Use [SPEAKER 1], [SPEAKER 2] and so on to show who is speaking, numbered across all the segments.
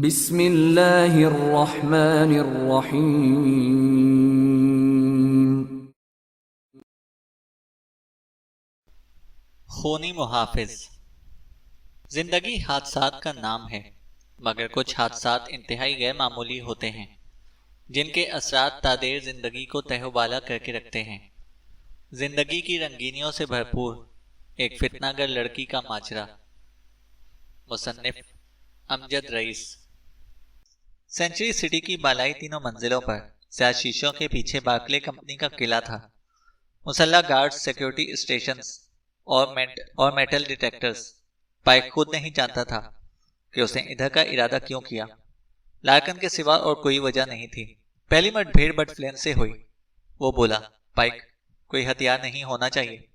[SPEAKER 1] बिस्मिल्लाहिर्रहमानिर्रहीम।
[SPEAKER 2] खूनी मुहाफिज। जिंदगी हादसात का नाम है, मगर कुछ हादसात इंतहाई गैर मामूली होते हैं जिनके असरात तादेर जिंदगी को तहवाला करके रखते हैं। जिंदगी की रंगीनियों से भरपूर एक फितनागर लड़की का माजरा। मुसन्निफ अमजद रईस। सेंचुरी सिटी की बालाई तीनों मंजिलों पर स्याह शीशों के पीछे बार्कले कंपनी का किला था। मुसल्ला गार्ड्स, सिक्योरिटी स्टेशंस और मेटल डिटेक्टर्स। पाइक खुद नहीं जानता था कि उसने इधर का इरादा क्यों किया। लार्कन के सिवा और कोई वजह नहीं थी। पहली मुठभेड़ बट फ्लेन से हुई। वो बोला, पाइक, कोई हथियार नहीं होना चाहिए,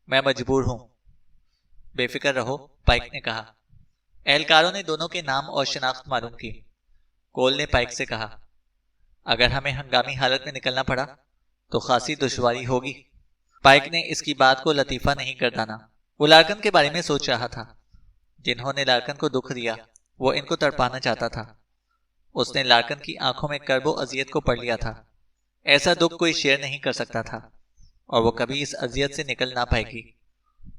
[SPEAKER 2] मैं मजबूर हूं। बेफिक्र रहो, पाइक ने कहा। एहलकारों ने दोनों के नाम और शनाख्त मालूम की। कोल ने पाइक से कहा, अगर हमें हंगामी हालत में निकलना पड़ा तो खासी दुश्वारी होगी। पाइक ने इसकी बात को लतीफा नहीं कर दाना। वो लार्कन के बारे में सोच रहा था। जिन्होंने लार्कन को दुख दिया वो इनको तड़पाना चाहता था। उसने लार्कन की आंखों में कर्बो अजियत को पढ़ लिया था। ऐसा दुख कोई शेयर नहीं कर सकता था और वो कभी इस अजियत से निकल ना पाएगी।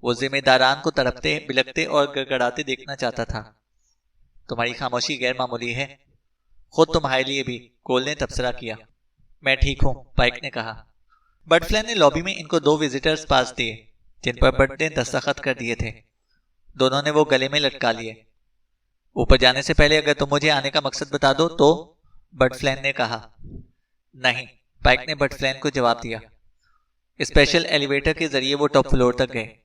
[SPEAKER 2] वो जिम्मेदारान को तड़पते, बिलखते और गड़गड़ाते देखना चाहता था। तुम्हारी खामोशी गैर मामूली है, खुद तुम्हारे लिए भी, कोल ने तबसरा किया। मैं ठीक हूं, पाइक ने कहा। बटफ्लैन ने लॉबी में इनको 2 विजिटर्स पास दिए जिन पर बट ने दस्तखत कर दिए थे। दोनों ने वो गले में लटका लिए। ऊपर जाने से पहले अगर तुम मुझे आने का मकसद बता दो तो, बटफ्लैन ने कहा। नहीं, पाइक ने बटफ्लैन को जवाब दिया। स्पेशल एलिवेटर के जरिए वो टॉप फ्लोर तक गए।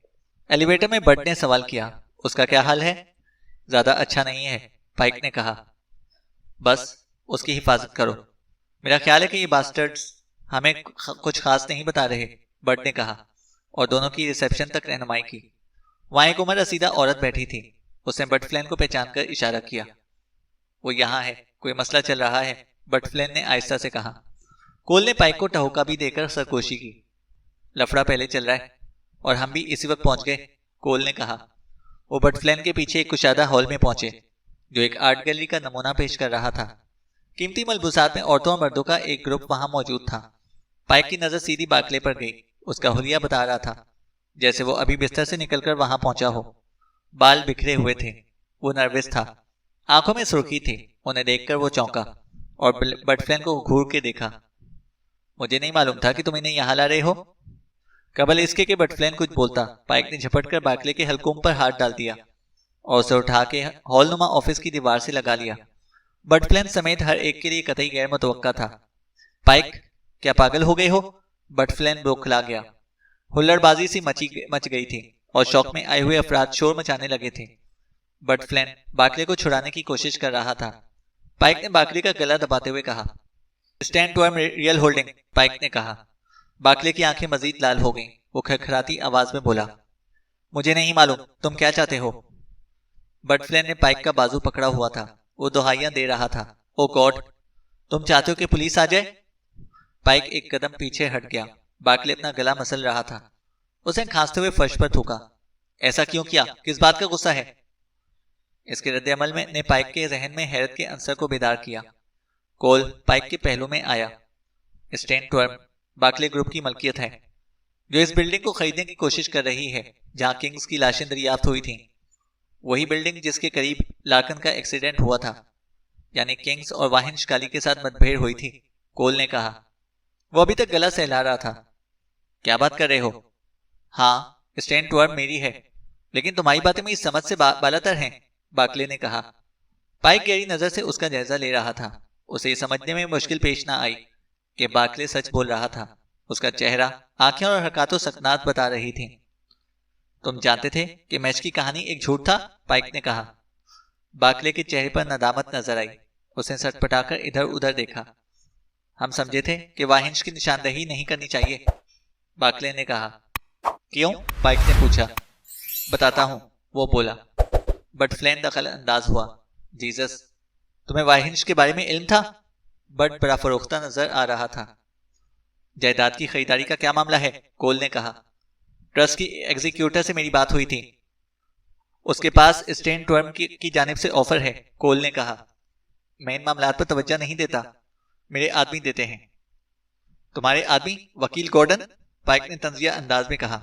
[SPEAKER 2] एलिवेटर में बट ने सवाल किया, उसका क्या हाल है? ज्यादा अच्छा नहीं है, पाइक ने कहा। बस उसकी हिफाजत करो। मेरा ख्याल है कि ये बास्टर्ड्स हमें कुछ खास नहीं बता रहे, बट ने कहा और दोनों की रिसेप्शन तक रहनुमाई की। वहां एक उम्र रसीदा औरत बैठी थी। उसने बटफ्लैन को पहचान कर इशारा किया। वो यहाँ है, कोई मसला चल रहा है, बटफ्लैन ने आहिस्ता से कहा। कोल ने पाइक को टहुका भी देकर सरगोशी की। लफड़ा पहले चल रहा है और हम भी इसी वक्त पहुंच गए, कोल ने कहा। वो बटफ्लैन के पीछे एक कुशादा हॉल में पहुंचे जो एक आर्ट गैलरी का नमूना पेश कर रहा था। कीमती मलबूसात में औरतों और मर्दों का एक ग्रुप वहां मौजूद था। पाइक की नजर सीधी बार्कले पर गई। उसका हुलिया बता रहा था जैसे वो अभी बिस्तर से निकलकर वहां पहुंचा हो। बाल बिखरे हुए थे। वो नर्वस था, आंखों में सुर्खी थी। उन्हें देखकर वो चौंका और बटफ्लैन को घूर के देखा। मुझे नहीं मालूम था कि तुम इन्हें यहाँ ला रहे हो। कबल इसके के बटफ्लैन कुछ बोलता, पाइक ने झपट कर बार्कले के हलकुम पर हाथ डाल दिया और उसे उठा के हॉलनुमा ऑफिस की दीवार से लगा लिया। बटफ्लैन समेत हर एक के लिए कतई गैर मुतवक्का था। पाइक, क्या पागल हो गए हो? बटफ्लैन बौखला गया। हुल्लड़बाजी सी मच गई थी और शौक में आए हुए अफराद शोर मचाने लगे थे। बटफ्लैन बार्कले को छुड़ाने की कोशिश कर रहा था। पाइक ने बार्कले का गला दबाते हुए कहा, स्टैंड टू रियल होल्डिंग, पाइक ने कहा। बार्कले की आंखें मजीद लाल हो गईं। वो खरखराती आवाज में बोला, मुझे नहीं मालूम तुम क्या चाहते हो। बटफ्लैन ने पाइक का बाजू पकड़ा हुआ था। वो दुहाइयां दे रहा था, ओ गॉड, तुम चाहते हो कि पुलिस आ जाए? पाइक एक कदम पीछे हट गया। बार्कले अपना गला मसल रहा था। उसने खांसते हुए फर्श पर थूका। ऐसा क्यों किया? किस बात का गुस्सा है? इसके रद्द-ए-अमल में ने पाइक के जहन में हैरत के अंसर को बेदार किया। कोल पाइक के पहलू में आया। स्टैंड टू बार्कले ग्रुप की मलकियत है जो इस बिल्डिंग को खरीदने की कोशिश कर रही है जहां किंग्स की लाशें दरियाफ्त हुई थी। वही बिल्डिंग जिसके करीब लार्कन का एक्सीडेंट हुआ था, यानी किंग्स और वाहिन शिकाली के साथ मुठभेड़ हुई थी, कोल ने कहा। वो अभी तक गला सहला रहा था। क्या बात कर रहे हो? हाँ, स्टैंड टू मेरी है, लेकिन तुम्हारी बातें मेरी समझ से बालातर हैं, बार्कले ने कहा। पाइक गहरी नजर से उसका जायजा ले रहा था। उसे समझने में मुश्किल पेश ना आई कि बार्कले सच बोल रहा था। उसका चेहरा, आंखें और हरकतों सकनात बता रही थी। तुम जानते थे कि मैच की कहानी एक झूठ था, पाइक ने कहा। बार्कले के चेहरे पर नदामत नजर आई। उसने सटपटाकर इधर उधर देखा। हम समझे थे कि वाहिंश की निशानदेही नहीं करनी चाहिए, बार्कले ने कहा। क्यों? पाइक ने पूछा। बताता हूं, वो बोला। बटफ्लैन दखल अंदाज हुआ। जीसस, तुम्हें वाहिंश के बारे में इल्म था? बट बड़ा फरोख्ता नजर आ रहा था। जायदाद की खरीदारी का क्या मामला है? कोल ने कहा। ट्रस्ट की एग्जीक्यूटर से मेरी बात हुई थी। उसके पास स्टैंड टर्म की जानिब से ऑफर है, कोल ने कहा। मेन मामलात पर तवज्जो नहीं देता, मेरे आदमी देते हैं। तुम्हारे आदमी? वकील गॉर्डन? पाइक ने तंजिया अंदाज में कहा।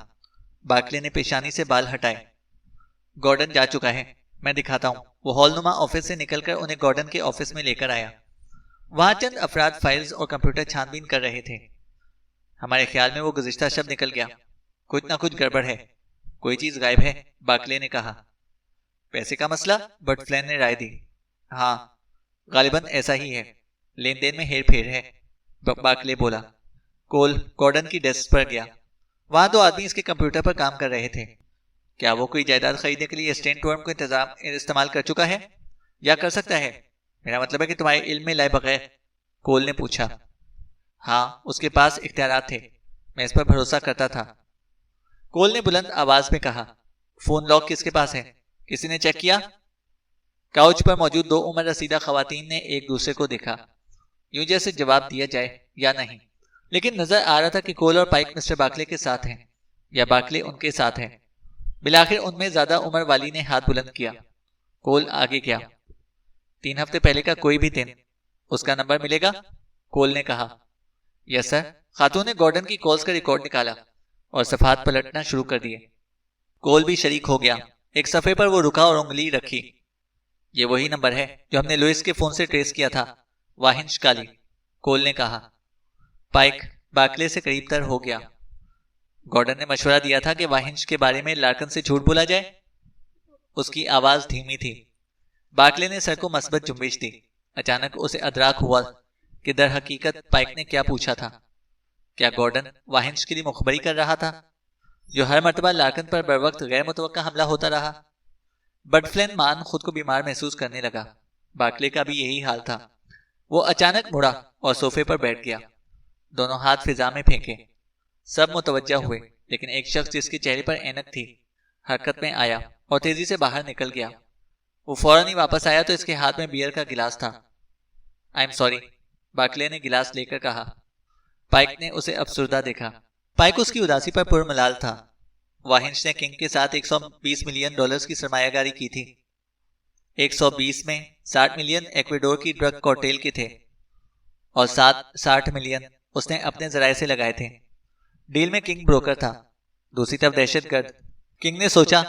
[SPEAKER 2] बार्कले ने पेशानी से बाल हटाए। गॉर्डन जा चुका है, मैं दिखाता हूं। वो हॉलनुमा ऑफिस से निकलकर उन्हें गॉर्डन के ऑफिस में लेकर आया। वहां चंद अफराद फाइल्स और कंप्यूटर छानबीन कर रहे थे। हमारे ख्याल में वो गुज़िश्ता शब्द निकल गया। कुछ ना कुछ गड़बड़ है, कोई चीज गायब है, बार्कले ने कहा। पैसे का मसला? बट फ्लैन ने राय दी। हाँ, गालिबन ऐसा ही है, लेन देन में हेर फेर है, बार्कले बोला। कोल गॉर्डन की डेस्क पर गया। वहां दो आदमी इसके कंप्यूटर पर काम कर रहे थे। क्या वो कोई जायदाद खरीदने के लिए स्टेन टर्म को इस्तेमाल कर चुका है या कर सकता है? मेरा मतलब है कि तुम्हारे इल्म में लाए बगैर, कोल ने पूछा। हाँ, उसके पास इख्तियारात थे, मैं इस पर भरोसा करता था, कोल ने बुलंद आवाज में कहा। फोन लॉक किसके पास है? किसी ने चेक किया? काउच पर मौजूद दो उम्र रसीदा खवातीन ने एक दूसरे को देखा, यूं जैसे जवाब दिया जाए या नहीं, लेकिन नजर आ रहा था कि कोल और पाइक मिस्टर बार्कले के साथ हैं या बार्कले उनके साथ है। बिलाखिर उनमें ज्यादा उम्र वाली ने हाथ बुलंद किया। कोल आगे गया। 3 हफ्ते पहले का कोई भी दिन, उसका नंबर मिलेगा? कोल ने कहा। Yes sir. खातून ने गॉर्डन की कॉल्स का रिकॉर्ड निकाला और सफात पलटना शुरू कर दिए। कोल भी शरीक हो गया। एक सफे पर वो रुका और उंगली रखी। ये वही नंबर है जो हमने लुइस के फोन से ट्रेस किया था, वाहिंश काली, कोल ने कहा। पाइक बार्कले से करीब तर हो गया। गॉर्डन ने मशवरा दिया था कि वाहिंश के बारे में लार्कन से झूठ बोला जाए। उसकी आवाज धीमी थी। बार्कले ने सर को मस्बत जुम्बिश दी। अचानक उसे अदराक हुआ कि दर हकीकत पाइक ने क्या पूछा था। क्या गॉर्डन वाहिंश के लिए मुखबरी कर रहा था, जो हर मर्तबा लार्कन पर बर वक्त गैर मुतवक्का हमला होता रहा? बटफ्लैन मान खुद को बीमार महसूस करने लगा। बार्कले का भी यही हाल था। वो अचानक मुड़ा और सोफे पर बैठ गया, दोनों हाथ फिजा में फेंके। सब मुतवज्जा हुए, लेकिन एक शख्स जिसके चेहरे पर ऐनक थी हरकत में आया और तेजी से बाहर निकल गया। वो फौरन ही वापस आया तो इसके हाथ में बियर का गिलास था। आई एम सॉरी, बार्कले ने गिलास लेकर कहा। पाइक ने उसे अफसुर्दा देखा। पाइक उसकी उदासी पर पुरमलाल था। वाहिंश ने किंग के साथ 120 मिलियन डॉलर्स की सरमायागारी की थी। 120 में 60 मिलियन एक्वेडोर की ड्रग कॉर्टेल के थे और 60 मिलियन उसने अपने जराये से लगाए थे। डील में किंग ब्रोकर था, दूसरी तरफ दहशतगर्द। किंग ने सोचा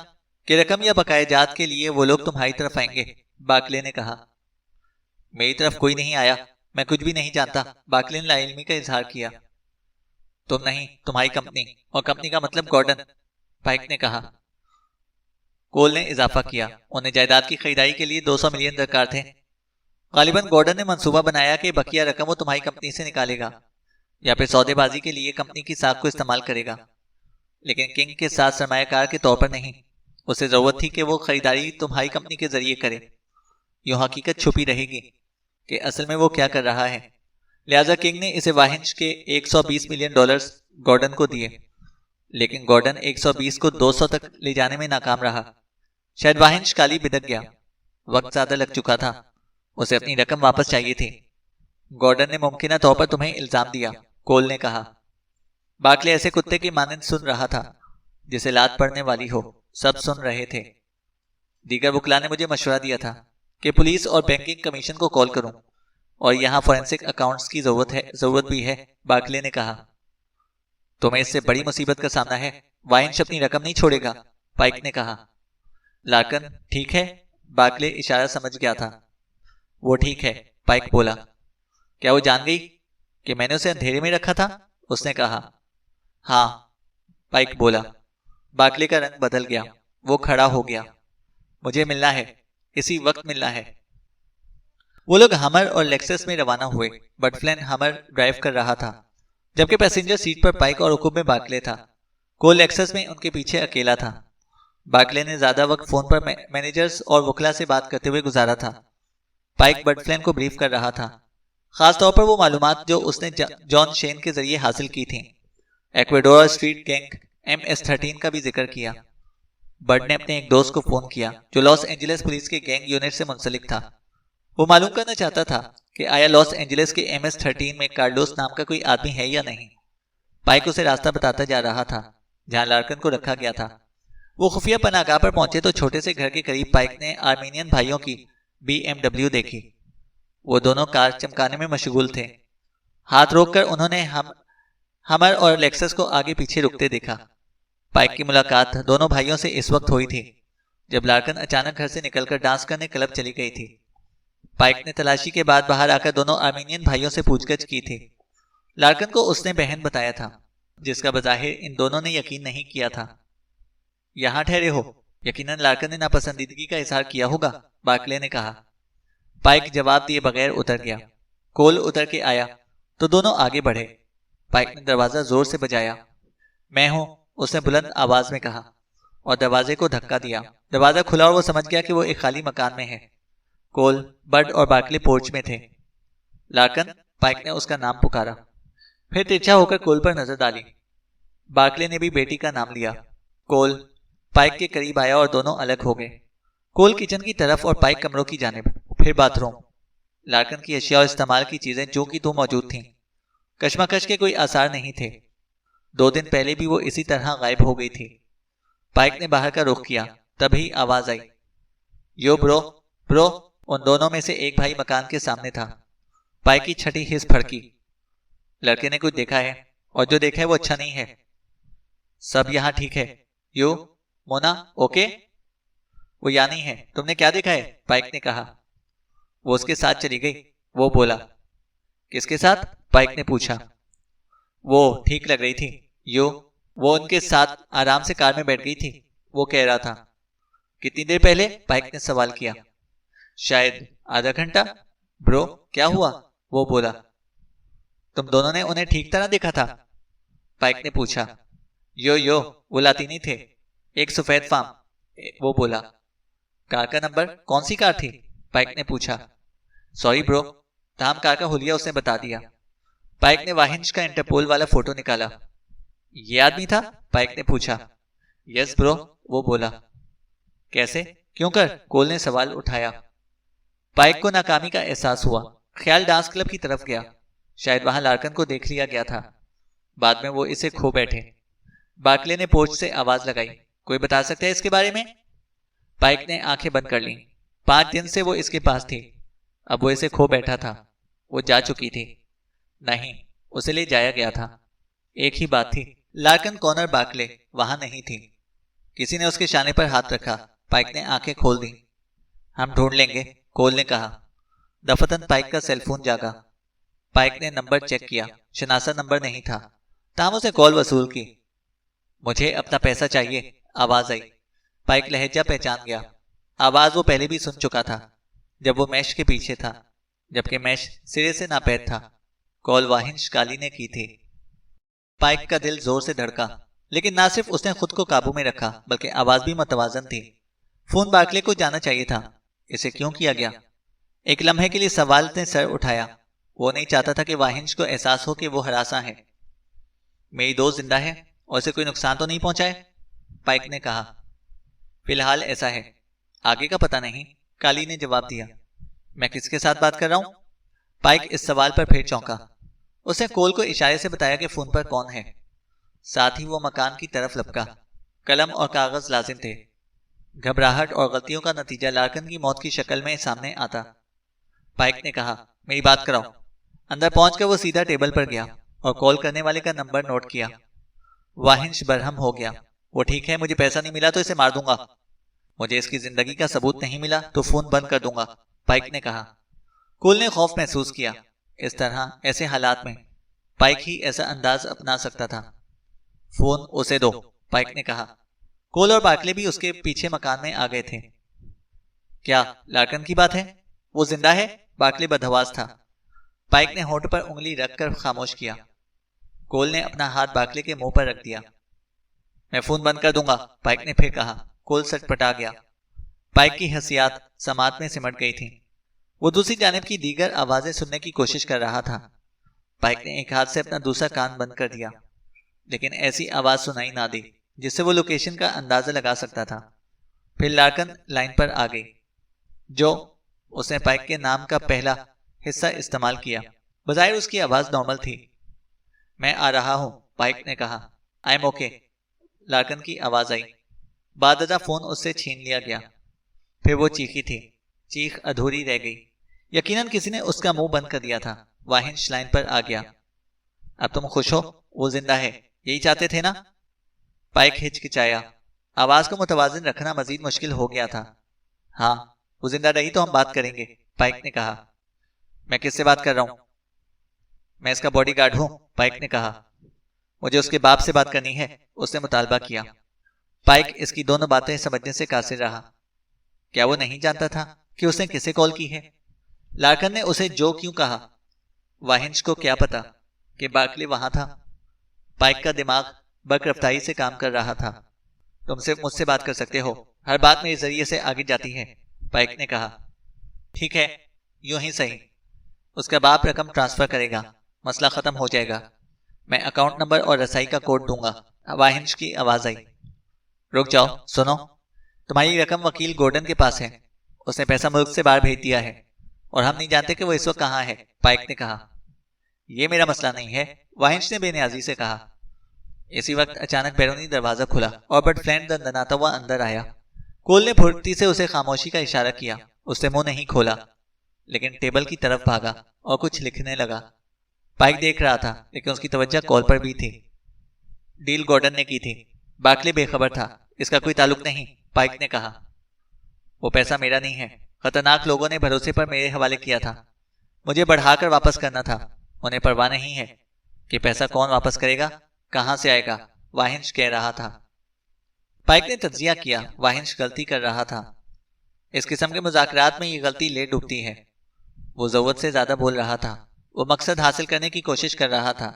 [SPEAKER 2] कि रकम या बकायाजात के लिए वो लोग तुम्हारी तरफ आएंगे। बार्कले ने कहा। मेरी तरफ कोई नहीं आया, मैं कुछ भी नहीं जानता, बार्कले ने लाइल्मी का इजहार किया। तुम नहीं, तुम्हारी कंपनी, और कंपनी का मतलब गॉर्डन, पाइक ने कहा। कोल ने इजाफा किया। उन्हें जायदाद की खरीदारी के लिए 200 मिलियन दरकार थे। गालिबन गॉर्डन ने मंसूबा बनाया कि बकिया रकम वो तुम्हारी कंपनी से निकालेगा या फिर सौदेबाजी के लिए कंपनी की साख को इस्तेमाल करेगा, लेकिन किंग के साथ सरमायाकार के तौर पर नहीं। उसे जरूरत थी कि वो खरीदारी तुम्हारी कंपनी के जरिए करे। यूं हकीकत छुपी रहेगी कि असल में वो क्या कर रहा है। लिहाजा किंग ने इसे वाहिंश के 120 मिलियन डॉलर्स गॉर्डन को दिए, लेकिन गॉर्डन 120 को 200 तक ले जाने में नाकाम रहा। शायद वाहिंश काली बिदक गया। वक्त ज्यादा लग चुका था, उसे अपनी रकम वापस चाहिए थी। गॉर्डन ने मुमकिन तौर पर तुम्हें इल्जाम दिया, कोल ने कहा। बार्कले ऐसे कुत्ते की मानंद सुन रहा था जिसे लात पड़ने वाली हो। सब सुन रहे थे। दीगर वकला ने मुझे मशवरा दिया था कि पुलिस और बैंकिंग कमीशन को कॉल करूं और यहां फॉरेंसिक अकाउंट्स की जरूरत भी है, बार्कले ने कहा। तुम्हें इससे बड़ी मुसीबत का सामना है, वाहिंश अपनी रकम नहीं छोड़ेगा, पाइक ने कहा। लार्कन ठीक है, बार्कले इशारा समझ गया था। वो ठीक है, पाइक बोला। क्या वो जान गई कि मैंने उसे अंधेरे में रखा था? उसने कहा। हाँ, पाइक बोला। बार्कले का रंग बदल गया। वो खड़ा हो गया। मुझे मिलना है, इसी वक्त मिलना है। वो लोग हमर और लेक्सस में रवाना हुए। बटफ्लैन हमर ड्राइव कर रहा था, जबकि पैसेंजर सीट पर पाइक और हुकुम में बार्कले था। कोल लेक्सस में उनके पीछे अकेला था। बार्कले ने ज्यादा वक्त फोन पर मैनेजर्स और वकला से बात करते हुए गुजारा था। पाइक बटफ्लैन को ब्रीफ कर रहा था, खासतौर पर वो मालूमात जो उसने जॉन शेन के जरिए हासिल की थी। एक्वेडोर स्ट्रीट गैंग MS-13 का भी जिक्र किया। बर्ड ने अपने एक दोस्त को फोन किया जो लॉस एंजलिस पुलिस के गैंग यूनिट से मुंसलिक था। वो मालूम करना चाहता था कि आया लॉस एंजलिस के MS-13 में कार्लोस नाम का कोई आदमी है या नहीं। पाइक उसे रास्ता बताता जा रहा था जहां लार्कन को रखा गया था। वो खुफिया पनाहगाह पर पहुंचे तो छोटे से घर के करीब पाइक ने आर्मीनियन भाइयों की BMW देखी। वो दोनों कार चमकाने में मशगूल थे। हाथ रोककर उन्होंने हमर और लेक्सस को आगे पीछे रुकते देखा। पाइक की मुलाकात दोनों भाइयों से इस वक्त हुई थी जब लार्कन अचानक घर से निकलकर डांस करने क्लब चली गई थी। पाइक ने तलाशी के बाद बाहर आकर दोनों आर्मीनियन भाइयों से पूछगछ की थी। लार्कन को उसने बहन बताया था, जिसका बज़ाहिर इन दोनों ने यकीन नहीं किया था। यहां ठहरे हो? यकीनन लार्कन ने नापसंदीदगी का इजहार किया होगा, बार्कले ने कहा। पाइक जवाब दिए बगैर उतर गया। कोल उतर के आया तो दोनों आगे बढ़े। पाइक ने दरवाजा जोर से बजाया। मैं हूं, उसने बुलंद आवाज में कहा और दरवाजे को धक्का दिया। दरवाजा खुला और वो समझ गया कि वो एक खाली मकान में है। कोल, बड और बार्कले पोर्च में थे। लार्कन, पाइक ने उसका नाम पुकारा, फिर तिरछा होकर कोल पर नजर डाली। बार्कले ने भी बेटी का नाम लिया। कोल पाइक के करीब आया और दोनों अलग हो गए। कोल किचन की तरफ और पाइक कमरों की जानिब, फिर बाथरूम। लार्कन की अशिया और इस्तेमाल की चीजें जो की तो मौजूद थीं। कशमकश के कोई आसार नहीं थे। 2 दिन पहले भी वो इसी तरह गायब हो गई थी। पाइक ने बाहर का रुख किया, तभी आवाज आई, यो ब्रो ब्रो। उन दोनों में से एक भाई मकान के सामने था। पाइक की छठी हिस्स फड़की। लड़के ने कुछ देखा है और जो देखा है वो अच्छा नहीं है। सब यहाँ ठीक है? यो, मोना ओके? वो यहाँ नहीं है। तुमने क्या देखा है? पाइक ने कहा। वो उसके साथ चली गई, वो बोला। किसके साथ? पाइक ने पूछा। वो ठीक लग रही थी। यो, वो उनके साथ आराम से कार में बैठ गई थी, वो कह रहा था। कितनी देर पहले? पाइक ने सवाल किया। शायद आधा घंटा। ब्रो क्या हुआ? वो बोला। तुम दोनों ने उन्हें ठीक तरह देखा था? पाइक ने पूछा। यो वो लातीनी थे, एक सफेद फार्म, वो बोला। कार का नंबर? कौन सी कार थी? पाइक ने पूछा। सॉरी ब्रो, नाम कार का हुलिया उसने बता दिया। पाइक ने वाहिंश का इंटरपोल वाला फोटो निकाला। ये आदमी था? पाइक ने पूछा। यस ब्रो, वो बोला। कैसे, क्यों कर? कोल ने सवाल उठाया। पाइक को नाकामी का एहसास हुआ। ख्याल डांस क्लब की तरफ गया। शायद वहां लार्कन को देख लिया गया था। बाद में वो इसे खो बैठे। बार्कले ने पोर्च से आवाज लगाई, कोई बता सकता है इसके बारे में? पाइक ने आंखें बंद कर ली। 5 दिन से वो इसके पास थी। अब वो इसे खो बैठा था। वो जा चुकी थी। नहीं, उसे ले जाया गया था। एक ही बात थी, लार्कन कॉर्नर बार्कले वहां नहीं थी। किसी ने उसके शाने पर हाथ रखा। पाइक ने आंखें खोल दी। हम ढूंढ लेंगे, कोल ने कहा। दफतन पाइक का सेलफोन जागा। पाइक ने नंबर चेक किया, शनासा नंबर नहीं था। ताम उसे कॉल वसूल की। मुझे अपना पैसा चाहिए, आवाज आई। पाइक लहजा पहचान गया। आवाज वो पहले भी सुन चुका था, जब वो मैश के पीछे था, जबकि मैश सिरे से नापैद था। कॉल वाहिंश काली ने की थी। पाइक का दिल जोर से धड़का, लेकिन ना सिर्फ उसने खुद को काबू में रखा, बल्कि आवाज भी मुतवाजन थी। फोन बार्कले को जाना चाहिए था। इसे क्यों किया गया? एक लम्हे के लिए सवाल ने सर उठाया। वो नहीं चाहता था कि वाहिंश को एहसास हो कि वो हरासा है। मेरी दोस्त जिंदा है और उसे कोई नुकसान तो नहीं पहुंचाए? पाइक ने कहा। फिलहाल ऐसा है, आगे का पता नहीं, काली ने जवाब दिया। मैं किसके साथ बात कर रहा हूं? पाइक इस सवाल पर फिर चौंका। उसने कोल को इशारे से बताया कि फोन पर कौन है। साथ ही वो मकान की तरफ लपका। कलम और कागज लाजिम थे। घबराहट और गलतियों का नतीजा लार्कन की मौत की शक्ल में सामने आता। पाइक ने कहा, मेरी बात कराओ। अंदर पहुंचकर वो सीधा टेबल पर गया और कॉल करने वाले का नंबर नोट किया। वाहिंश बरहम हो गया। वो ठीक है, मुझे पैसा नहीं मिला तो इसे मार दूंगा। मुझे इसकी जिंदगी का सबूत नहीं मिला तो फोन बंद कर दूंगा, पाइक ने कहा। कोल ने खौफ महसूस किया। इस तरह, ऐसे हालात में पाइक ही ऐसा अंदाज अपना सकता था। फोन उसे दो, पाइक ने कहा। कोल और बार्कले भी उसके पीछे मकान में आ गए थे। क्या लार्कन की बात है? वो जिंदा है? बार्कले बदहवास था। पाइक ने होंठ पर उंगली रखकर खामोश किया। कोल ने अपना हाथ बार्कले के मुंह पर रख दिया। मैं फोन बंद कर दूंगा, पाइक ने फिर कहा। कोल सटपटा गया। पाइक की हंसियात समात में सिमट गई थी। वो दूसरी जानिब की दीगर आवाजें सुनने की कोशिश कर रहा था। पाइक ने एक हाथ से अपना दूसरा कान बंद कर दिया, लेकिन ऐसी आवाज सुनाई ना दी जिससे वो लोकेशन का अंदाजा लगा सकता था। फिर लार्कन लाइन पर आ गई। जो, उसने पाइक के नाम का पहला हिस्सा इस्तेमाल किया। बजाय उसकी आवाज नॉर्मल थी। मैं आ रहा हूं, पाइक ने कहा। आई एम ओके, लार्कन की आवाज आई। बादजा फोन उससे छीन लिया गया। फिर वो चीखी थी। चीख अधूरी रह गई। यकीनन किसी ने उसका मुंह बंद कर दिया था। वाहिंश लाइन पर आ गया। अब तुम खुश हो? वो जिंदा है, यही चाहते थे ना? पाइक हिचकिचाया। आवाज को मुतवाजिन रखना मजीद मुश्किल हो गया था। हाँ, वो जिंदा रही तो हम बात करेंगे, पाइक ने कहा। मैं किससे बात कर रहा हूं? मैं इसका बॉडीगार्ड हूं, पाइक ने कहा। मुझे उसके बाप से बात करनी है, उसने मुतालबा किया। पाइक इसकी दोनों बातें समझने से कासिर रहा। क्या वो नहीं जानता था कि उसने किसे कॉल की है? लार्कन ने उसे जो क्यों कहा? वाहिंश को क्या पता कि बार्कले वहां था? पाइक का दिमाग बरकरफ्तारी से काम कर रहा था। तुम सिर्फ मुझसे बात कर सकते हो, हर बात मेरे जरिए से आगे जाती है, पाइक ने कहा। ठीक है, यूं ही सही। उसका बाप रकम ट्रांसफर करेगा, मसला खत्म हो जाएगा। मैं अकाउंट नंबर और रसाई का कोड दूंगा। वाहिंश की आवाज आई। रुक जाओ, सुनो। तुम्हारी रकम वकील गोर्डन के पास है। उसने पैसा मुल्क से बाहर भेज दिया है और हम नहीं जानते कि वो इस वक्त कहाँ है, पाइक ने कहा। यह मेरा मसला नहीं है, वाहिंश ने बेनियाजी से कहा। इसी वक्त अचानक बैरूनी दरवाजा खुला और बट फ्लैंड दंदनाता हुआ अंदर आया। कोल ने फुर्ती से उसे खामोशी का इशारा किया। उसने मुंह नहीं खोला, लेकिन टेबल की तरफ भागा और कुछ लिखने लगा। पाइक देख रहा था, लेकिन उसकी तवज्जो कॉल पर भी थी। डील गॉर्डन ने की थी, बार्कले बेखबर था, इसका कोई ताल्लुक नहीं, पाइक ने कहा। वो पैसा मेरा नहीं है, खतरनाक लोगों ने भरोसे पर मेरे हवाले किया था। मुझे बढ़ाकर वापस करना था। उन्हें परवाह नहीं है कि पैसा कौन वापस करेगा, कहां से आएगा, वाहिंश कह रहा था। पाइक ने तज्जिया किया, वाहिंश गलती कर रहा था। इस किस्म के मुज़ाकरात में ये गलती ले डूबती है। वो जरूरत से ज्यादा बोल रहा था। वो मकसद हासिल करने की कोशिश कर रहा था।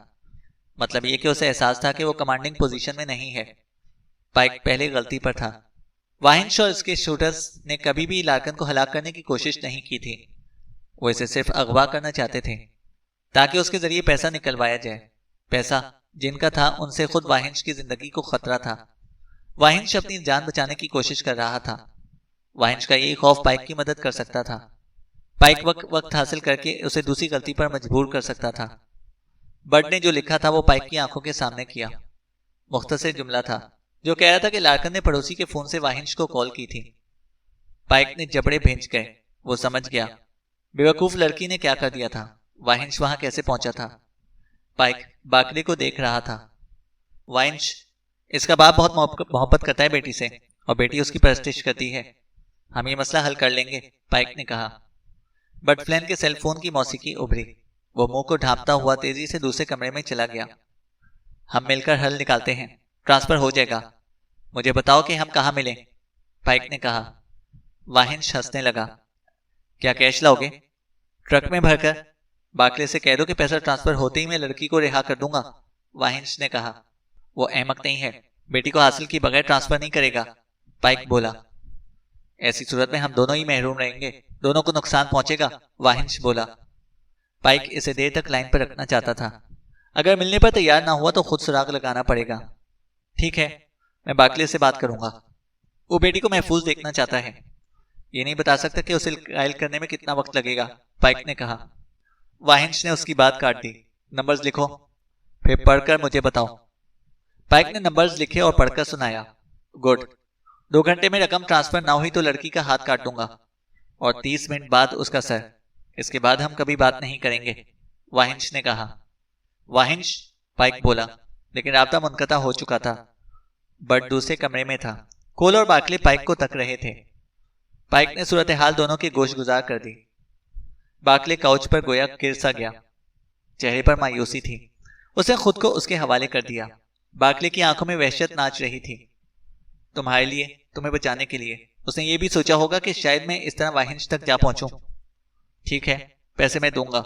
[SPEAKER 2] मतलब ये कि उसे एहसास था कि वो कमांडिंग पोजीशन में नहीं है। पाइक पहले गलती पर था। वाहिंश और इसके शूटर्स ने कभी भी लार्कन को हलाक करने की कोशिश नहीं की थी। वो इसे सिर्फ अगवा करना चाहते थे ताकि उसके जरिए पैसा निकलवाया जाए। पैसा जिनका था, उनसे खुद वाहिंश की जिंदगी को खतरा था। वाहिंश अपनी जान बचाने की कोशिश कर रहा था। वाहिंश का यही खौफ पाइक की मदद कर सकता था। पाइक वक्त हासिल करके उसे दूसरी गलती पर मजबूर कर सकता था। बर्ड ने जो लिखा था वो पाइक की आंखों के सामने किया। मुख्तसर जुमला था जो कह रहा था कि लार्कन ने पड़ोसी के फोन से वाहिंश को कॉल की थी। पाइक ने जबड़े भेज गए। वो समझ गया बेवकूफ लड़की ने क्या कर दिया था। वाहिंश वहां कैसे पहुंचा था? पाइक बार्कले को देख रहा था। वाहिंश, इसका बाप बहुत मोहब्बत करता है बेटी से और बेटी उसकी परस्तिश करती है। हम ये मसला हल कर लेंगे, पाइक ने कहा। बट फ्लैन के सेलफोन की मौसीकी उभरी। वो मुंह को ढांपता हुआ तेजी से दूसरे कमरे में चला गया। हम मिलकर हल निकालते हैं, ट्रांसफर हो जाएगा। मुझे बताओ कि हम कहाँ मिलें, पाइक ने कहा। वाहिंश हंसने लगा। क्या कैश लाओगे? ट्रक में भरकर। बार्कले से कह दो कि पैसा ट्रांसफर होते ही मैं लड़की को रिहा कर दूंगा, वाहिंश ने कहा। वो अहमक नहीं है, बेटी को हासिल की बगैर ट्रांसफर नहीं करेगा, पाइक बोला। ऐसी सूरत में हम दोनों ही महरूम रहेंगे, दोनों को नुकसान पहुंचेगा, वाहिंश बोला। पाइक इसे देर तक लाइन पर रखना चाहता था। अगर मिलने पर तैयार ना हुआ तो खुद सुराग लगाना पड़ेगा। ठीक है, मैं बार्कले से बात करूंगा। वो बेटी को महफूज देखना चाहता है। ये नहीं बता सकता कि उसे कायल करने में कितना वक्त लगेगा, पाइक ने कहा। वाहिंश ने उसकी बात काट दी। नंबर्स लिखो, फिर पढ़कर मुझे बताओ। पाइक ने नंबर्स लिखे और पढ़कर सुनाया। गुड। 2 घंटे में रकम ट्रांसफर ना हुई तो लड़की का हाथ काट दूंगा और 30 मिनट बाद उसका सर। इसके बाद हम कभी बात नहीं करेंगे, वाहिंश ने कहा। वाहिंश, पाइक बोला, लेकिन राब्ता मुनक़ता हो चुका था। बट दूसरे कमरे में था। कोल और बार्कले पाइक को तक रहे थे। पाइक ने सूरत हाल दोनों की गोश गुजार कर दी। बार्कले काउच पर गोया गिर सा गया। चेहरे पर मायूसी थी। उसने खुद को उसके हवाले कर दिया। बार्कले की आंखों में वहशत नाच रही थी। तुम्हारे लिए, तुम्हें बचाने के लिए। उसने ये भी सोचा होगा कि शायद मैं इस तरह वाहिंश तक जा पहुंचूं। ठीक है, पैसे मैं दूंगा।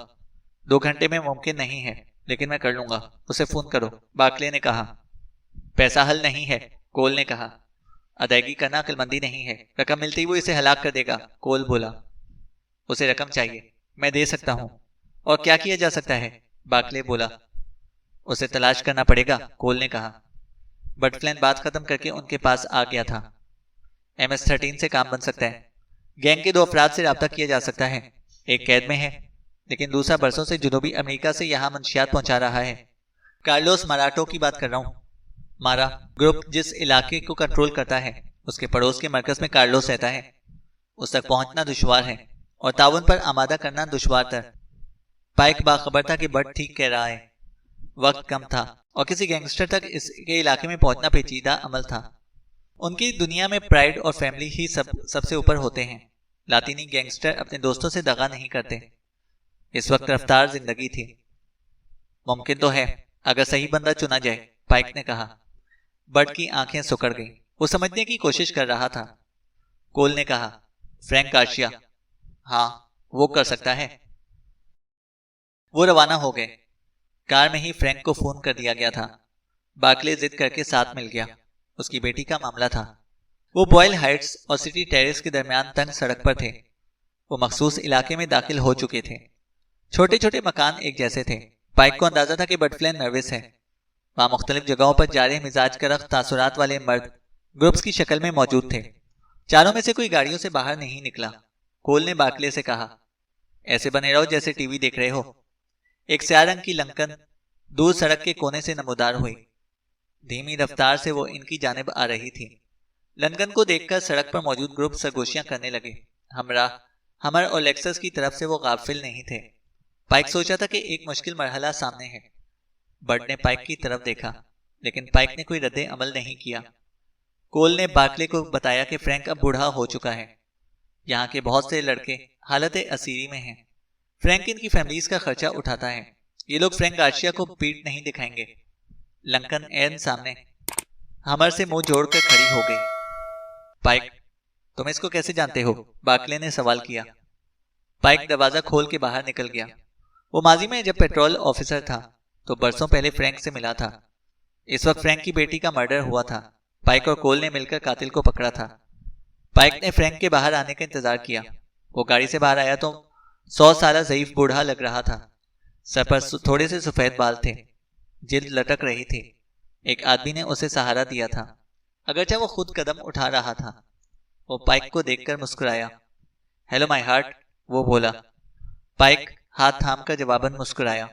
[SPEAKER 2] 2 घंटे में मुमकिन नहीं है, लेकिन मैं कर लूंगा। उसे फोन करो, बार्कले ने कहा। पैसा हल नहीं है, कोल ने कहा। अदायगी करना अक्लमंदी नहीं है। रकम मिलते ही वो इसे हलाक कर देगा, कोल बोला। उसे रकम चाहिए, मैं दे सकता हूं। और क्या किया जा सकता है, बार्कले बोला। उसे तलाश करना पड़ेगा, कोल ने कहा। बट फ्लैन बात खत्म करके उनके पास आ गया था। MS-13 से काम बन सकता है। गैंग के 2 अफराद से राब्ता किया जा सकता है। एक कैद में है, लेकिन दूसरा बरसों से जनूबी अमेरिका से यहां मंशियात पहुंचा रहा है। कार्लोस माराटो की बात कर रहा हूं। मारा ग्रुप जिस इलाके को कंट्रोल करता है, उसके पड़ोस के मरकज में कार्लोस रहता है। उस तक पहुंचना दुश्वार है। और ताउन पर आमादा करना दुश्वार था। पाइक बाखबर था कि बट ठीक कह रहा है। वक्त कम था और किसी गैंगस्टर तक इसके इलाके में पहुंचना पेचीदा अमल था। उनकी दुनिया में प्राइड और फैमिली ही सबसे ऊपर होते हैं। लातीनी गैंगस्टर अपने दोस्तों से दगा नहीं करते। इस वक्त रफ्तार जिंदगी थी। मुमकिन तो है अगर सही बंदा चुना जाए, पाइक ने कहा। बट की आंखें सुकड़ गईं। वो समझने की कोशिश कर रहा था। कोल ने कहा, फ्रैंक गार्शिया। हाँ, वो कर सकता है। वो रवाना हो गए। कार में ही फ्रैंक को फोन कर दिया गया था। बार्कले जिद करके साथ मिल गया। उसकी बेटी का मामला था। वो बॉयल हाइट्स और सिटी टेरेस के दरमियान तंग सड़क पर थे। वो मखसूस इलाके में दाखिल हो चुके थे। छोटे छोटे मकान एक जैसे थे। पाइक को अंदाजा था कि बटफ्लैन नर्वस है। वहां मुख्तलिफ जगहों पर जारी मिजाज करख तासुरात वाले मर्द ग्रुप्स की शक्ल में मौजूद थे। चारों में से कोई गाड़ियों से बाहर नहीं निकला। कोल ने बार्कले से कहा, ऐसे बने रहो जैसे टीवी देख रहे हो। एक स्याह रंग की लंकन दूर सड़क के कोने से नमूदार हुई। धीमी रफ्तार से वो इनकी जानिब आ रही थी। लंकन को देखकर सड़क पर मौजूद ग्रुप सरगोशियां करने लगे। हमर और लेक्सस की तरफ से वो गाफिल नहीं थे। पाइक सोचा था कि एक मुश्किल मरहला सामने है। बर्ड ने पाइक की तरफ देखा, लेकिन पाइक ने कोई रद्दे अमल नहीं किया। कोल ने बार्कले को बताया कि फ्रैंक अब बूढ़ा हो चुका है। यहाँ के बहुत से लड़के हालत असीरी में हैं। फ्रैंक इनकी फैमिलीज का खर्चा उठाता है। ये लोग फ्रैंक गार्शिया को पीठ नहीं दिखाएंगे। लंकन एन सामने हमर से मुंह जोड़कर खड़ी हो गई। पाइक, तुम इसको कैसे जानते हो? बार्कले ने सवाल किया। पाइक दरवाजा खोल के बाहर निकल गया। वो माजी में जब पेट्रोल ऑफिसर था तो बरसों पहले फ्रैंक से मिला था। इस वक्त फ्रैंक की बेटी का मर्डर हुआ था। पाइक और कोल ने मिलकर कातिल को पकड़ा था। पाइक ने फ्रैंक के बाहर आने का इंतजार किया। वो गाड़ी से बाहर आया तो 100 साल ज़ईफ बूढ़ा लग रहा था। सर पर थोड़े से सफेद बाल थे। जिल्द लटक रही थी। एक आदमी ने उसे सहारा दिया था, अगरचे वो खुद कदम उठा रहा था। वो पाइक को देखकर मुस्कुराया। हेलो माय हार्ट, वो बोला। पाइक हाथ थाम कर जवाबन मुस्कुराया,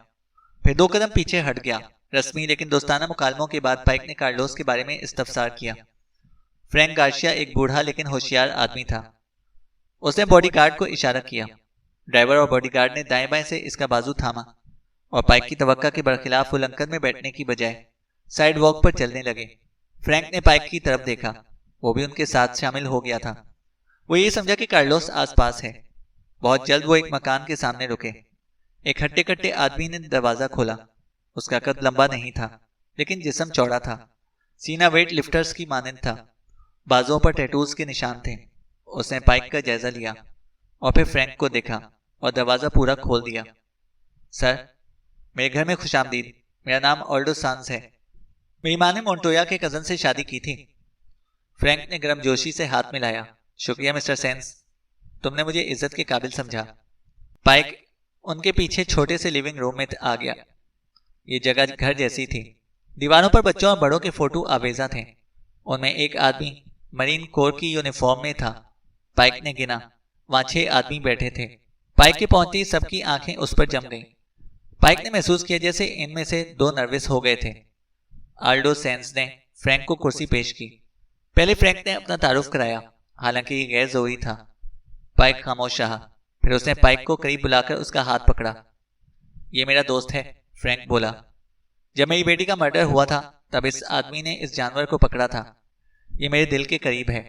[SPEAKER 2] फिर 2 कदम पीछे हट गया। रस्मी लेकिन दोस्ताना मुकालमों के बाद पाइक ने कार्लोस के बारे में इस्तफसार किया। फ्रैंक गार्शिया एक बूढ़ा लेकिन होशियार आदमी था। उसने बॉडीगार्ड को इशारा किया। ड्राइवर और बॉडीगार्ड ने दाएं बाएं से इसका बाजू थामा और पाइक की तवक्का के बरखिलाफ वो लंकन में बैठने की बजाय साइड वॉक पर चलने लगे। फ्रैंक ने पाइक की तरफ देखा। वो भी उनके साथ शामिल हो गया था। वो ये समझा कि कार्लोस आसपास है। बहुत जल्द वो एक मकान के सामने रुके। एक हट्टे कट्टे आदमी ने दरवाजा खोला। उसका कद लंबा नहीं था, लेकिन जिस्म चौड़ा था। सीना वेट लिफ्टर्स की मानंद था। बाजुओं पर टैटूज के निशान थे। उसने पाइक का जायजा लिया और फिर फ्रैंक को देखा और दरवाजा पूरा खोल दिया। सर, मेरे घर में खुशामदीद। मेरा नाम ऑल्डो सांस है। मेरी माँ ने मोन्टोया के कजन से शादी की थी। फ्रैंक ने गर्मजोशी से हाथ मिलाया। शुक्रिया मिस्टर सेंस, तुमने मुझे इज्जत के काबिल समझा। पाइक उनके पीछे छोटे से लिविंग रूम में आ गया। ये जगह घर जैसी थी। दीवारों पर बच्चों और बड़ों के फोटो आवेजा थे। उनमें एक आदमी मरीन कोर की यूनिफॉर्म में था। पाइक ने गिना, वहां 6 आदमी बैठे थे। पाइक के पहुंचते ही सबकी आंखें उस पर जम गईं। पाइक ने महसूस किया जैसे इनमें से 2 नर्वस हो गए थे। आल्डो सेंस ने फ्रैंक को कुर्सी पेश की। पहले फ्रैंक ने अपना तारुफ कराया, हालांकि ये गैर ज़रूरी था। पाइक खामोश रहा। फिर उसने पाइक को करीब बुलाकर उसका हाथ पकड़ा। ये मेरा दोस्त है, फ्रैंक बोला। जब मेरी बेटी का मर्डर हुआ था तब इस आदमी ने इस जानवर को पकड़ा था। ये मेरे दिल के करीब है,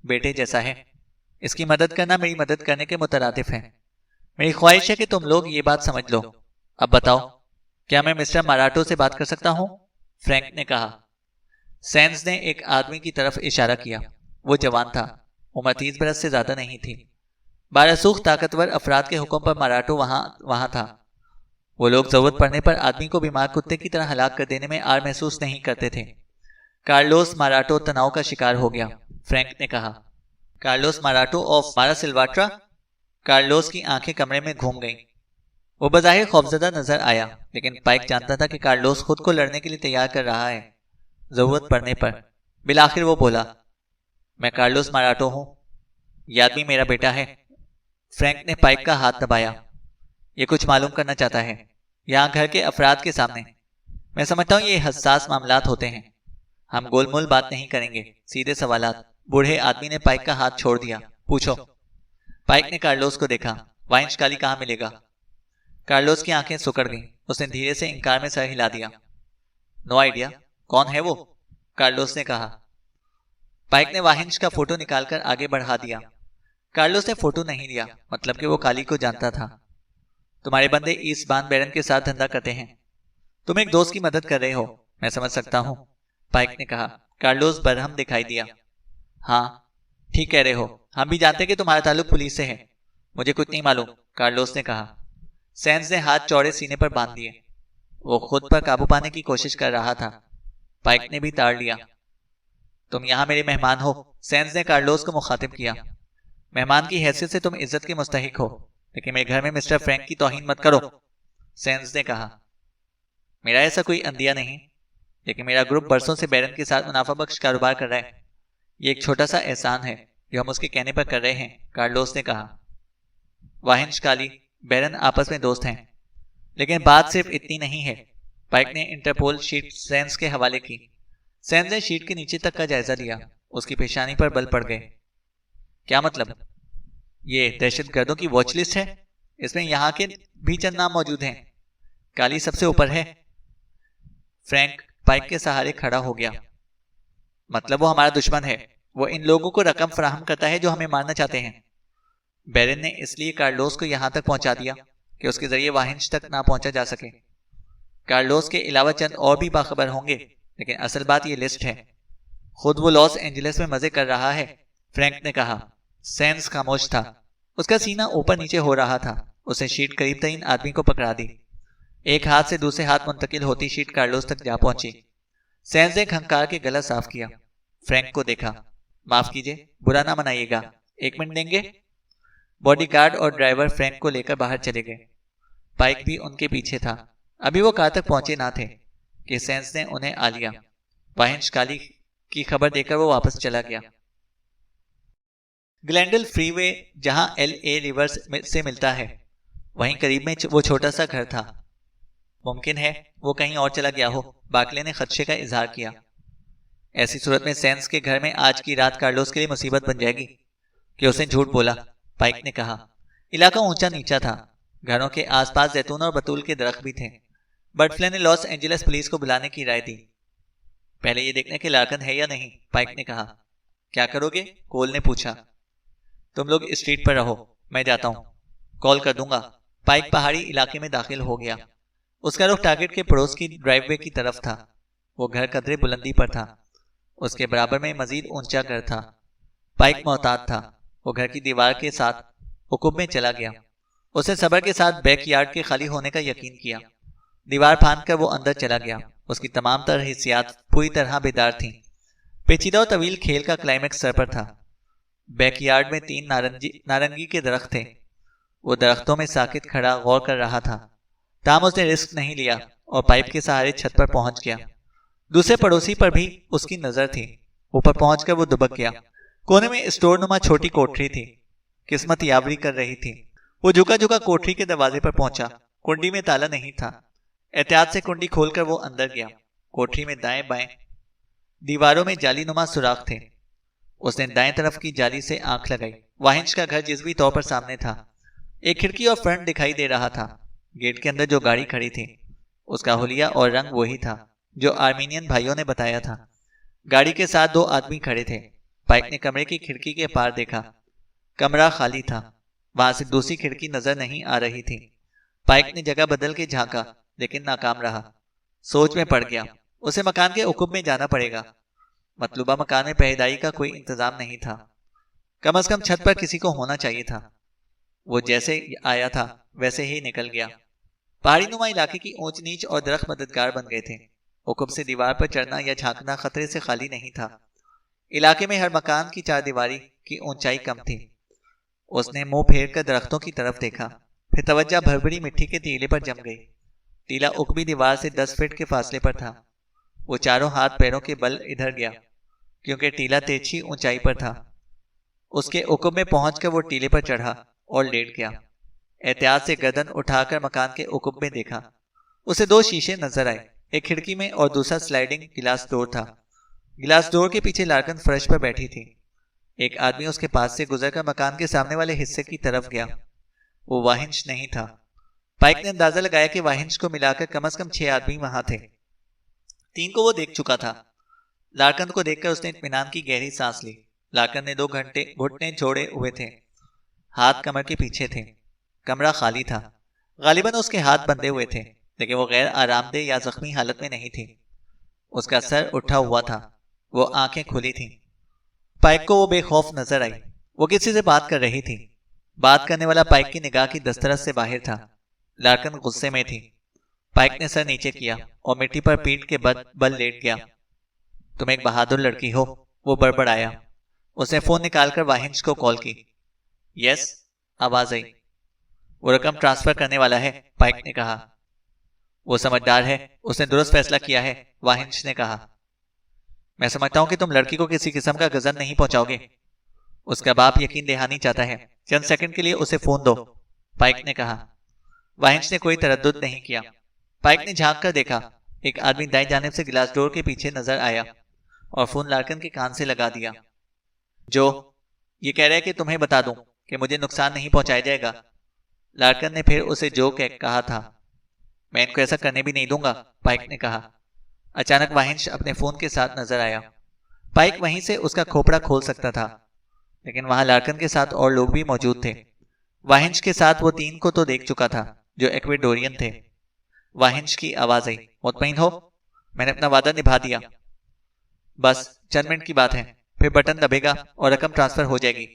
[SPEAKER 2] बेटे जैसा है। इसकी मदद करना मेरी मदद करने के मुतरादिफ है। मेरी ख्वाहिश है कि तुम लोग ये बात समझ लो। अब बताओ, क्या मैं मिस्टर माराटो से बात कर सकता हूँ? फ्रैंक ने कहा। सेंस ने एक आदमी की तरफ इशारा किया। वो जवान था, उम्र 30 बरस से ज्यादा नहीं थी। बारसूख ताकतवर अफराद के हुक्म पर माराटो वहां था। वो लोग जरूरत पड़ने पर आदमी को बीमार कुत्ते की तरह हलाक कर देने में आर महसूस नहीं करते थे। कार्लोस माराटो तनाव का शिकार हो गया, फ्रैंक ने कहा। कार्लोस माराटो ऑफ मारा सिल्वाट्रा? कार्लोस की आंखें कमरे में घूम गईं। वो बज़ाहिर खौफजदा नजर आया, लेकिन पाइक जानता था कि कार्लोस खुद को लड़ने के लिए तैयार कर रहा है, जरूरत पड़ने पर। बिलाखिर वो बोला, मैं कार्लोस माराटो हूं। यह आदमी मेरा बेटा है। फ्रैंक ने पाइक का हाथ दबाया। ये कुछ मालूम करना चाहता है, यहाँ घर के अफराद के सामने। मैं समझता हूँ ये हसास मामलात होते हैं। हम गोलमोल बात नहीं करेंगे, सीधे सवालात। बूढ़े आदमी ने पाइक का हाथ छोड़ दिया। पूछो। पाइक ने कार्लोस को देखा। वाइंशकाली कहाँ मिलेगा? कार्लोस की आंखें सुकड़ गईं। उसने धीरे से इंकार में सर हिला दिया। No idea. कौन है वो? कार्लोस ने कहा। पाइक ने वाहिंश का फोटो निकालकर आगे बढ़ा दिया। कार्लोस ने फोटो नहीं लिया, मतलब कि वो काली को जानता था। तुम्हारे बंदे ईस्ट बान बैरन के साथ धंधा करते हैं। तुम एक दोस्त की मदद कर रहे हो, मैं समझ सकता हूं, पाइक ने कहा। कार्लोस बरहम दिखाई दिया। हाँ, ठीक कह रहे हो। हम भी जानते हैं कि तुम्हारा ताल्लुक पुलिस से है। मुझे कुछ नहीं मालूम, कार्लोस ने कहा। सेंस ने हाथ चौड़े सीने पर बांध दिए। वो खुद पर काबू पाने की कोशिश कर रहा था। पाइक ने भी ताड़ लिया। तुम यहां मेरे मेहमान हो, सेंस ने कार्लोस को मुखातिब किया। मेहमान की हैसियत से तुम इज्जत के मुस्तहिक हो, लेकिन मेरे घर में मिस्टर फ्रैंक की तौहीन मत करो, सेंस ने कहा। मेरा ऐसा कोई अंदिया नहीं, लेकिन मेरा ग्रुप बरसों से बैरन के साथ मुनाफा बख्श कारोबार कर रहा है। ये एक छोटा सा एहसान है जो हम उसके कहने पर कर रहे हैं, कार्लोस ने कहा। वाहिंशकाली, बैरन आपस में दोस्त हैं, लेकिन बात सिर्फ इतनी नहीं है। पाइक ने इंटरपोल शीट सेंस के हवाले की। सेंस ने शीट के नीचे तक का जायजा लिया। उसकी पेशानी पर बल पड़ गए। क्या मतलब? ये दहशतगर्दों की वॉच लिस्ट है। इसमें यहाँ के भी चंद नाम मौजूद हैं। काली सबसे ऊपर है। फ्रैंक पाइक के सहारे खड़ा हो गया। मतलब वो हमारा दुश्मन है। वो इन लोगों को रकम फराहम करता है जो हमें मारना चाहते हैं। बैरन ने इसलिए कार्लोस को यहां तक पहुंचा दिया कि उसके जरिए वाहिंश तक ना पहुंचा जा सके। कार्लोस के अलावा चंद और भी बाखबर होंगे, लेकिन असल बात ये लिस्ट है। खुद वो लॉस एंजलिस में मजे कर रहा है, फ्रैंक ने कहा। सेंस खामोश था। उसका सीना ऊपर नीचे हो रहा था। उसने शीट करीब तरीन आदमी को पकड़ा दी। एक हाथ से दूसरे हाथ मुंतकिल होती शीट कार्लोस तक जा पहुंची। सेंस ने खंकार के गला साफ किया। फ्रैंक को देखा। माफ कीजिए, बुरा ना मनाइएगा, 1 मिनट देंगे? बॉडीगार्ड और ड्राइवर फ्रैंक को लेकर बाहर चले गए। पाइक भी उनके पीछे था। अभी वो कार तक पहुंचे ना थे कि सेंस ने उन्हें आ लिया। वाहिंशकाली की खबर देकर वो वापस चला गया। ग्लेंडल फ्रीवे जहां LA रिवर से मिलता है, वहीं करीब में वो छोटा सा घर था। मुमकिन है वो कहीं और चला गया हो, बाकले ने खदशे का इजहार किया। ऐसी सूरत में सेंस के घर में आज की रात कार्लोस के लिए मुसीबत बन जाएगी कि उसने झूठ बोला, पाइक ने कहा। इलाका ऊंचा नीचा था। घरों के आसपास जैतून और बतूल के दरख्त भी थे। बटफ्ले ने लॉस एंजलिस पुलिस को बुलाने की राय दी। पहले ये देखने के लायक है या नहीं, पाइक ने कहा। क्या करोगे? कोल ने पूछा। तुम लोग स्ट्रीट पर रहो, मैं जाता हूं, कॉल कर दूंगा। पाइक पहाड़ी इलाके में दाखिल हो गया। उसका रुख टारगेट के पड़ोस की ड्राइववे की तरफ था। वो घर कदरे बुलंदी पर था। उसके बराबर में मजीद ऊंचा घर था। पाइक मोहतात था। वो घर की दीवार के साथ हुकुम में चला गया। उसने सबर के साथ बैकयार्ड के खाली होने का यकीन किया। दीवार फांद कर वो अंदर चला गया। उसकी तमाम तरह हिस्सियात पूरी तरह बेदार थीं। पेचीदा और तवील खेल का क्लाइमैक्स सर पर था। बैकयार्ड में 3 नारंगी के दरख्त थे। वो दरख्तों में साकित खड़ा गौर कर रहा था। ताम उसने रिस्क नहीं लिया और पाइप के सहारे छत पर पहुंच गया। दूसरे पड़ोसी पर भी उसकी नजर थी। ऊपर पहुंचकर वो दुबक गया। कोने में स्टोर नुमा छोटी कोठरी थी। किस्मत यावरी कर रही थी। वो झुका झुका कोठरी के दरवाजे पर पहुंचा। कुंडी में ताला नहीं था। एहतियात से कुंडी खोलकर वो अंदर गया। कोठरी में दाएं बाएं दीवारों में जाली नुमा सुराख थे। उसने दाएं तरफ की जाली से आंख लगाई। वाहिंश का घर जिसवी तौर पर सामने था। एक खिड़की और फ्रंट दिखाई दे रहा था। गेट के अंदर जो गाड़ी खड़ी थी, उसका हुलिया और रंग वही था जो आर्मीनियन भाइयों ने बताया था। गाड़ी के साथ 2 आदमी खड़े थे। पाइक ने कमरे की खिड़की के पार देखा। कमरा खाली था। वहां से दूसरी खिड़की नजर नहीं आ रही थी। पाइक ने जगह बदल के झांका, लेकिन नाकाम रहा। सोच में पड़ गया। उसे मकान के हुक्म में जाना पड़ेगा। मतलूबा मकान में पहरेदारी का कोई इंतजाम नहीं था। कम से कम छत पर किसी को होना चाहिए था। वो जैसे आया था वैसे ही निकल गया। पहाड़ी नुमा इलाके की ऊंच नीच और दरख्त मददगार बन गए थे। हुक्म से दीवार पर चढ़ना या झांकना खतरे से खाली नहीं था। इलाके में हर मकान की 4 दीवारी की ऊंचाई कम थी। उसने मुंह फेर कर दरख्तों की तरफ देखा। फिर तवज्जो भरभरी मिट्टी के टीले पर जम गई। टीला उकबी दीवार से 10 फीट के फासले पर था। वो चारों हाथ पैरों के बल इधर गया, क्योंकि टीला तेजी ऊंचाई पर था। उसके उकब में पहुंचकर वो टीले पर चढ़ा और लेट गया। एहतियात से गर्दन उठाकर मकान के उकब में देखा। उसे 2 शीशे नजर आए, एक खिड़की में और दूसरा स्लाइडिंग गिलास डोर था। गिलास डोर के पीछे लार्कन फर्श पर बैठी थी। एक आदमी उसके पास से गुजरकर मकान के सामने वाले हिस्से की तरफ गया। वो वाहिंश नहीं था। पाइक ने अंदाजा लगाया कि वाहिंश को मिलाकर कम से कम 6 आदमी वहां थे। 3 को वो देख चुका था। लार्कन को देखकर उसने इत्मीनान की गहरी सांस ली। लार्कन ने 2 घुटने जोड़े हुए थे, हाथ कमर के पीछे थे। कमरा खाली था। गालिबन उसके हाथ बंधे हुए थे, लेकिन वो गैर आरामदेह या जख्मी हालत में नहीं थी। उसका सर उठा हुआ था, वो आंखें खुली थी। पाइक को वो बेखौफ नजर आई। वो किसी से बात कर रही थी। बात करने वाला पाइक की निगाह की दस्तरस से बाहर था। लार्कन गुस्से में थी। पाइक ने सर नीचे किया और मिट्टी पर पीठ के बल लेट गया। तुम एक बहादुर लड़की हो, वो बड़बड़ाया। उसने फोन निकालकर वाहिंश को कॉल की। यस, आवाज आई। वो रकम ट्रांसफर करने वाला है, पाइक ने कहा। वो समझदार है, उसने दुरुस्त फैसला किया है, वाहिंश ने कहा। मैं समझता हूं कि तुम लड़की को किसी किस्म का गजन नहीं पहुंचाओगे। उसका बाप यकीन दहानी चाहता है। चंद सेकंड के लिए उसे फोन दो, पाइक ने कहा। वाहिंश ने कोई तरद्दुद नहीं किया। पाइक ने झांक कर देखा। एक आदमी दाएं जानिब से गिलास डोर के पीछे नजर आया और फोन लार्कन के कान से लगा दिया। जो ये कह रहा है कि तुम्हें बता दूं कि मुझे नुकसान नहीं पहुंचाया जाएगा। लार्कन ने फिर उसे जो कहा था। मैं इनको ऐसा करने भी नहीं दूंगा, पाइक ने कहा। अचानक वाहिंश अपने फोन के साथ नजर आया। पाइक वहीं से उसका खोपड़ा खोल सकता था, लेकिन वहां लार्कन के साथ और लोग भी मौजूद थे। वाहिंश के साथ वो 3 को तो देख चुका था जो इक्वेडोरियन थे। वाहिंश की आवाज आई, मुतमईन हो? मैंने अपना वादा निभा दिया। बस चंद मिनट की बात है, फिर बटन दबेगा और रकम ट्रांसफर हो जाएगी।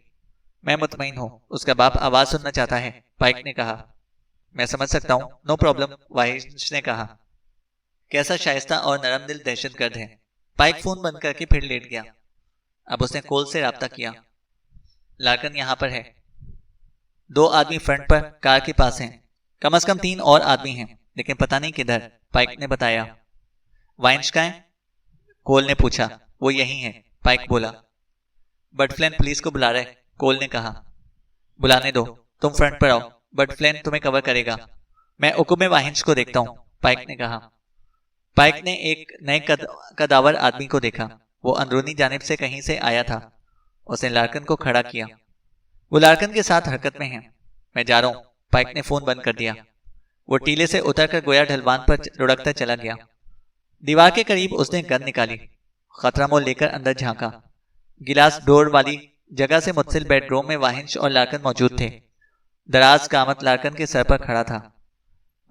[SPEAKER 2] मैं मुतमईन हूं, उसका बाप आवाज सुनना चाहता है, पाइक ने कहा। मैं समझ सकता हूं, नो प्रॉब्लम, वाहिंश ने कहा। कैसा शाइस्ता और नरम दिल दहशतगर्द है। पाइक फोन बंद करके फिर लेट गया। अब उसने कोल से राब्ता किया। लार्कन यहां पर है। 2 आदमी फ्रंट पर कार के पास हैं। कम से कम 3 और आदमी हैं, लेकिन पता नहीं किधर, पाइक ने बताया। वाइंश का है? कोल ने पूछा। वो यही है, पाइक बोला। बटफ्लैन पुलिस को बुला रहा है, कोल ने कहा। बुलाने दो, तुम फ्रंट पर आओ, बटफ्लैन तुम्हें कवर करेगा। मैं उकुम में वाहिंश को देखता हूं, पाइक ने कहा। पाइक ने एक नए कदावर आदमी को देखा। वो अंदरूनी जानिब से कहीं से आया था। उसने लार्कन को खड़ा किया। वो लार्कन के साथ हरकत में है। मैं जा रहा हूं, पाइक ने फोन बंद कर दिया। वो टीले से उतरकर गोया ढलवान पर लुढ़कता चला गया। दीवार के करीब उसने गन निकाली। खतरा मोल लेकर अंदर झांका। गिलास डोर वाली जगह से मुत्सिल बेडरूम में वाहिंश और लार्कन मौजूद थे। दराज कामत लार्कन के सर पर खड़ा था।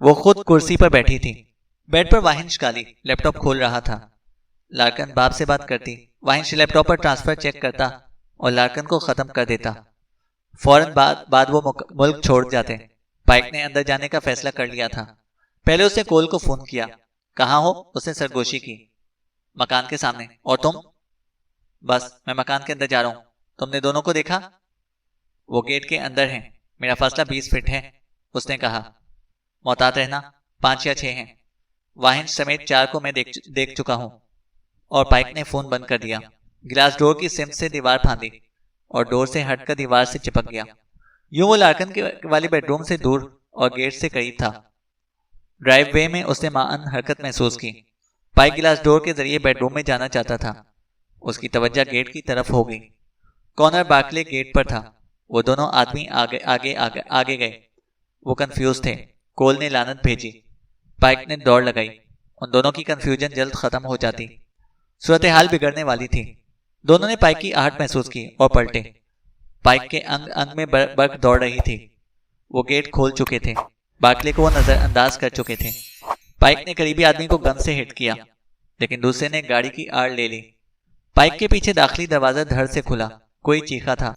[SPEAKER 2] वो खुद कुर्सी पर बैठी थी। बेड पर वाहिंश काली लैपटॉप खोल रहा था। लार्कन बाप से बात करती, वाहिंश लैपटॉप पर ट्रांसफर चेक करता और लार्कन को खत्म कर देता। फौरन बाद वो मुल्क छोड़ जाते। पाइक ने अंदर जाने का फैसला कर लिया था। पहले उसने कोल को फोन किया। कहाँ हो? उसने सरगोशी की। मकान के सामने। और तुम? बस मैं मकान के अंदर जा रहा हूं। तुमने दोनों को देखा? वो गेट के अंदर हैं। मेरा फासला 20 फीट है, उसने कहा। मोहतात रहना, 5 या 6 हैं। वाहिंश समेत 4 को मैं देख चुका हूं। और पाइक ने फोन बंद कर दिया। गिलास डोर की सिम से दीवार फांदी और डोर से हटकर दीवार से चिपक गया। यूं वो लार्कन के वाली बेडरूम से दूर और गेट से करीब था। ड्राइववे में उसने माअन हरकत महसूस की। पाइक गिलास डोर के जरिए बेडरूम में जाना चाहता था। उसकी तवज्जो गेट की तरफ हो गई। कॉर्नर बार्कले गेट पर था। वो दोनों आदमी आगे गए। वो कंफ्यूज थे। कोल ने लानत भेजी। पाइक ने दौड़ लगाई। उन दोनों की कंफ्यूजन जल्द खत्म हो जाती। सूरत हाल बिगड़ने वाली थी। दोनों ने पाइक की आहट महसूस की और पलटे। पाइक के अंग अंग में बर्फ दौड़ रही थी। वो गेट खोल चुके थे। बार्कले को वो नजरअंदाज कर चुके थे। पाइक ने करीबी आदमी को गन से हिट किया, लेकिन दूसरे ने गाड़ी की आड़ ले ली। पाइक के पीछे दाखिली दरवाजा धड़ से खुला। कोई चीखा था।